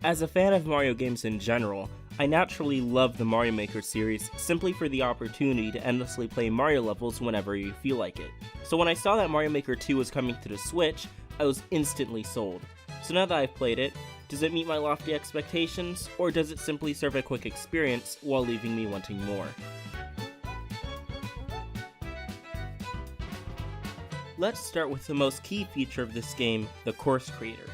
As a fan of Mario games in general, I naturally love the Mario Maker series simply for the opportunity to endlessly play Mario levels whenever you feel like it. So when I saw that Mario Maker 2 was coming to the Switch, I was instantly sold. So now that I've played it, does it meet my lofty expectations, or does it simply serve a quick experience while leaving me wanting more? Let's start with the most key feature of this game, the course creator.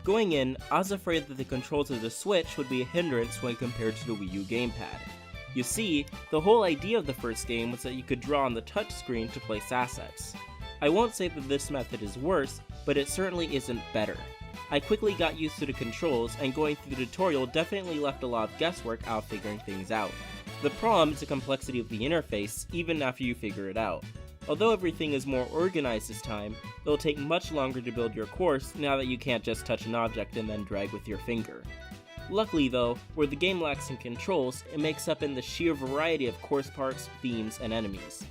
Going in, I was afraid that the controls of the Switch would be a hindrance when compared to the Wii U gamepad. You see, the whole idea of the first game was that you could draw on the touchscreen to place assets. I won't say that this method is worse, but it certainly isn't better. I quickly got used to the controls, and going through the tutorial definitely left a lot of guesswork out figuring things out. The problem is the complexity of the interface, even after you figure it out. Although everything is more organized this time, it'll take much longer to build your course now that you can't just touch an object and then drag with your finger. Luckily though, where the game lacks in controls, it makes up in the sheer variety of course parts, themes, and enemies.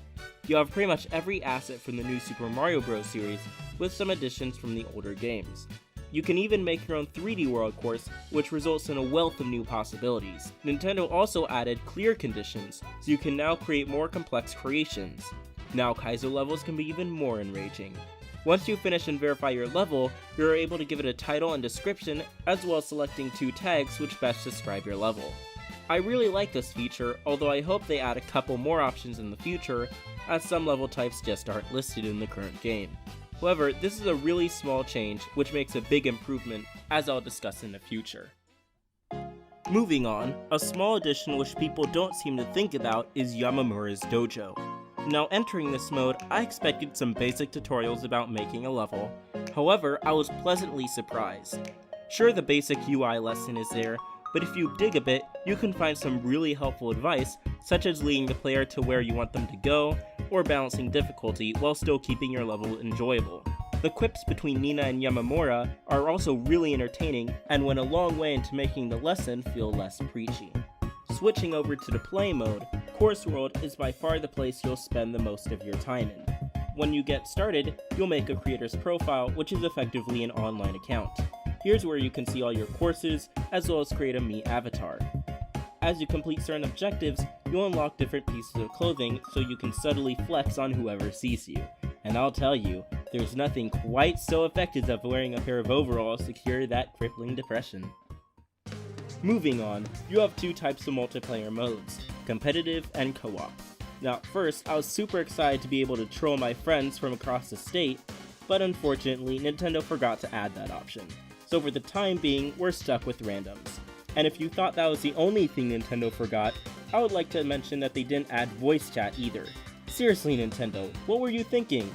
You have pretty much every asset from the new Super Mario Bros. Series, with some additions from the older games. You can even make your own 3D world course, which results in a wealth of new possibilities. Nintendo also added clear conditions, so you can now create more complex creations. Now Kaizo levels can be even more enraging. Once you finish and verify your level, you're able to give it a title and description, as well as selecting 2 tags which best describe your level. I really like this feature, although I hope they add a couple more options in the future, as some level types just aren't listed in the current game. However, this is a really small change, which makes a big improvement, as I'll discuss in the future. Moving on, a small addition which people don't seem to think about is Yamamura's Dojo. Now entering this mode, I expected some basic tutorials about making a level. However, I was pleasantly surprised. Sure, the basic UI lesson is there, but if you dig a bit, you can find some really helpful advice, such as leading the player to where you want them to go, or balancing difficulty while still keeping your level enjoyable. The quips between Nina and Yamamura are also really entertaining and went a long way into making the lesson feel less preachy. Switching over to the play mode, Course World is by far the place you'll spend the most of your time in. When you get started, you'll make a creator's profile, which is effectively an online account. Here's where you can see all your courses, as well as create a Mii avatar. As you complete certain objectives, you'll unlock different pieces of clothing so you can subtly flex on whoever sees you. And I'll tell you, there's nothing quite so effective as wearing a pair of overalls to cure that crippling depression. Moving on, you have 2 types of multiplayer modes, competitive and co-op. Now first, I was super excited to be able to troll my friends from across the state, but unfortunately Nintendo forgot to add that option. So for the time being, we're stuck with randoms. And if you thought that was the only thing Nintendo forgot, I would like to mention that they didn't add voice chat either. Seriously Nintendo, what were you thinking?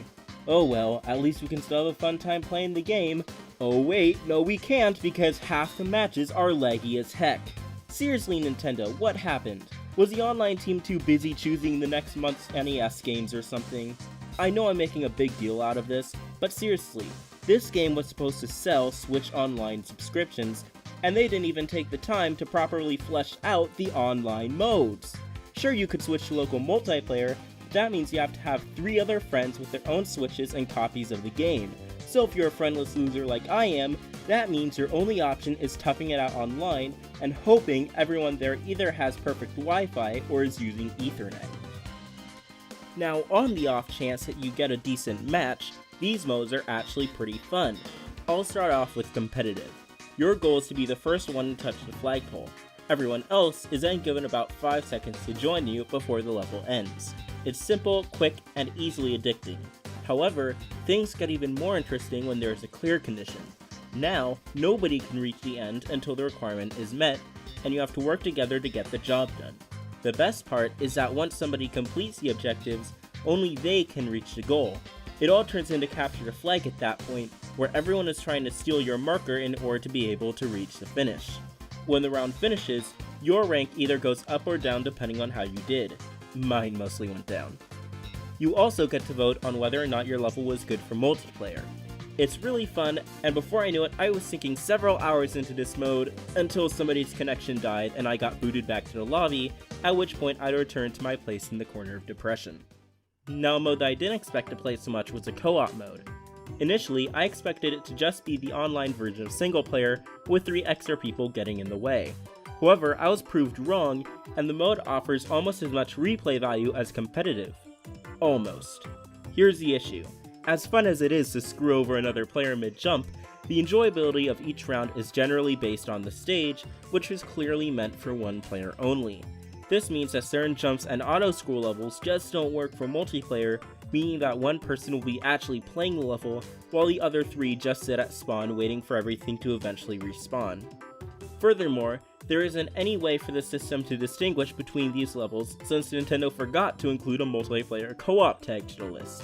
Oh well, at least we can still have a fun time playing the game. Oh wait, no we can't because half the matches are laggy as heck. Seriously Nintendo, what happened? Was the online team too busy choosing the next month's NES games or something? I know I'm making a big deal out of this, but seriously, this game was supposed to sell Switch Online subscriptions, and they didn't even take the time to properly flesh out the online modes. Sure, you could switch to local multiplayer, but that means you have to have 3 other friends with their own Switches and copies of the game. So if you're a friendless loser like I am, that means your only option is toughing it out online and hoping everyone there either has perfect Wi-Fi or is using Ethernet. Now, on the off chance that you get a decent match, these modes are actually pretty fun. I'll start off with competitive. Your goal is to be the first one to touch the flagpole. Everyone else is then given about 5 seconds to join you before the level ends. It's simple, quick, and easily addicting. However, things get even more interesting when there is a clear condition. Now, nobody can reach the end until the requirement is met, and you have to work together to get the job done. The best part is that once somebody completes the objectives, only they can reach the goal. It all turns into capture the flag at that point, where everyone is trying to steal your marker in order to be able to reach the finish. When the round finishes, your rank either goes up or down depending on how you did. Mine mostly went down. You also get to vote on whether or not your level was good for multiplayer. It's really fun, and before I knew it, I was sinking several hours into this mode until somebody's connection died and I got booted back to the lobby, at which point I returned to my place in the corner of depression. Now, a mode that I didn't expect to play so much was a co-op mode. Initially, I expected it to just be the online version of single player, with 3 extra people getting in the way. However, I was proved wrong, and the mode offers almost as much replay value as competitive. Almost. Here's the issue. As fun as it is to screw over another player mid-jump, the enjoyability of each round is generally based on the stage, which is clearly meant for one player only. This means that certain jumps and auto-scroll levels just don't work for multiplayer, meaning that one person will be actually playing the level, while the other 3 just sit at spawn waiting for everything to eventually respawn. Furthermore, there isn't any way for the system to distinguish between these levels since Nintendo forgot to include a multiplayer co-op tag to the list.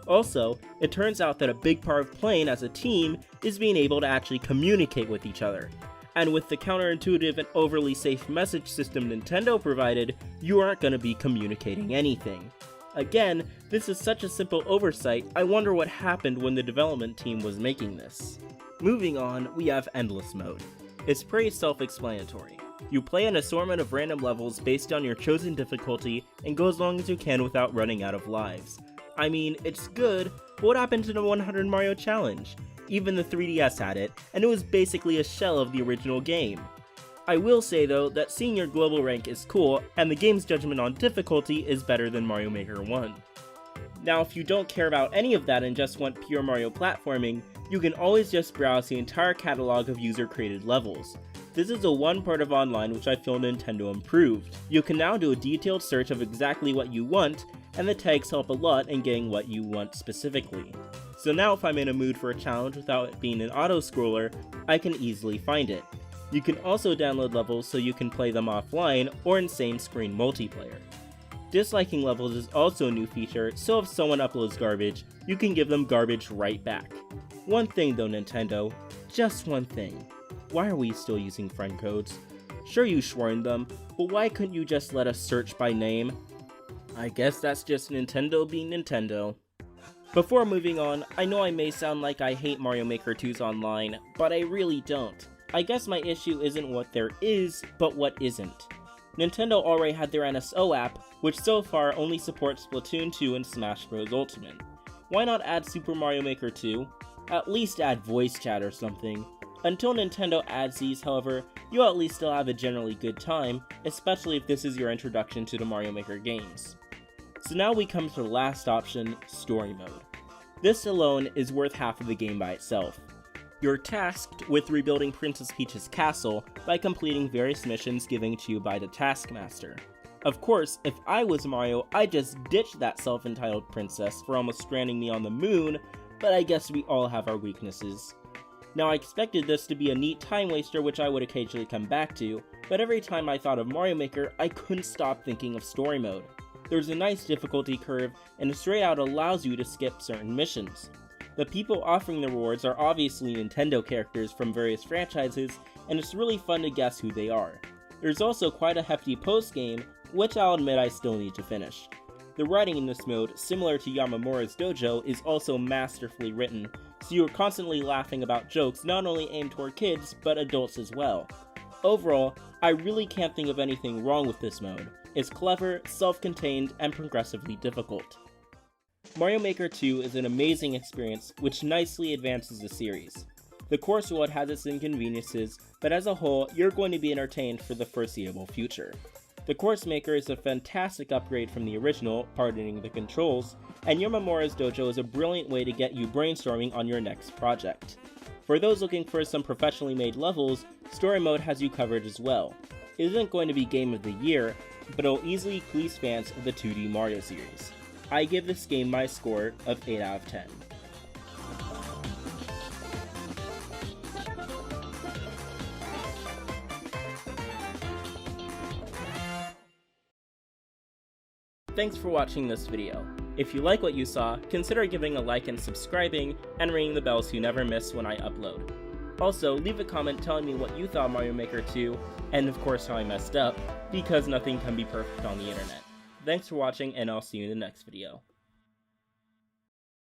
Also, it turns out that a big part of playing as a team is being able to actually communicate with each other. And with the counterintuitive and overly safe message system Nintendo provided, you aren't going to be communicating anything. Again, this is such a simple oversight, I wonder what happened when the development team was making this. Moving on, we have Endless Mode. It's pretty self-explanatory. You play an assortment of random levels based on your chosen difficulty and go as long as you can without running out of lives. I mean, it's good, but what happened to the 100 Mario Challenge? Even the 3DS had it, and it was basically a shell of the original game. I will say though that seeing your global rank is cool, and the game's judgment on difficulty is better than Mario Maker 1. Now if you don't care about any of that and just want pure Mario platforming, you can always just browse the entire catalog of user-created levels. This is the one part of online which I feel Nintendo improved. You can now do a detailed search of exactly what you want, and the tags help a lot in getting what you want specifically. So now if I'm in a mood for a challenge without it being an auto-scroller, I can easily find it. You can also download levels so you can play them offline or in same-screen multiplayer. Disliking levels is also a new feature, so if someone uploads garbage, you can give them garbage right back. One thing though, Nintendo, just one thing. Why are we still using friend codes? Sure, you shortened them, but why couldn't you just let us search by name? I guess that's just Nintendo being Nintendo. Before moving on, I know I may sound like I hate Mario Maker 2's online, but I really don't. I guess my issue isn't what there is, but what isn't. Nintendo already had their NSO app, which so far only supports Splatoon 2 and Smash Bros. Ultimate. Why not add Super Mario Maker 2? At least add voice chat or something. Until Nintendo adds these, however, you'll at least still have a generally good time, especially if this is your introduction to the Mario Maker games. So now we come to the last option, Story Mode. This alone is worth half of the game by itself. You're tasked with rebuilding Princess Peach's castle by completing various missions given to you by the Taskmaster. Of course, if I was Mario, I'd just ditch that self-entitled princess for almost stranding me on the moon, but I guess we all have our weaknesses. Now I expected this to be a neat time waster which I would occasionally come back to, but every time I thought of Mario Maker, I couldn't stop thinking of Story Mode. There's a nice difficulty curve, and it straight out allows you to skip certain missions. The people offering the rewards are obviously Nintendo characters from various franchises, and it's really fun to guess who they are. There's also quite a hefty post-game, which I'll admit I still need to finish. The writing in this mode, similar to Yamamura's Dojo, is also masterfully written, so you're constantly laughing about jokes not only aimed toward kids, but adults as well. Overall, I really can't think of anything wrong with this mode. It's clever, self-contained, and progressively difficult. Mario Maker 2 is an amazing experience which nicely advances the series. The course world has its inconveniences, but as a whole, you're going to be entertained for the foreseeable future. The Course Maker is a fantastic upgrade from the original, pardoning the controls, and Yamamura's Dojo is a brilliant way to get you brainstorming on your next project. For those looking for some professionally made levels, Story Mode has you covered as well. It isn't going to be Game of the Year, but it'll easily please fans of the 2D Mario series. I give this game my score of 8 out of 10. Thanks for watching this video. If you like what you saw, consider giving a like and subscribing, and ringing the bell so you never miss when I upload. Also, leave a comment telling me what you thought of Mario Maker 2, and of course how I messed up, because nothing can be perfect on the internet. Thanks for watching, and I'll see you in the next video.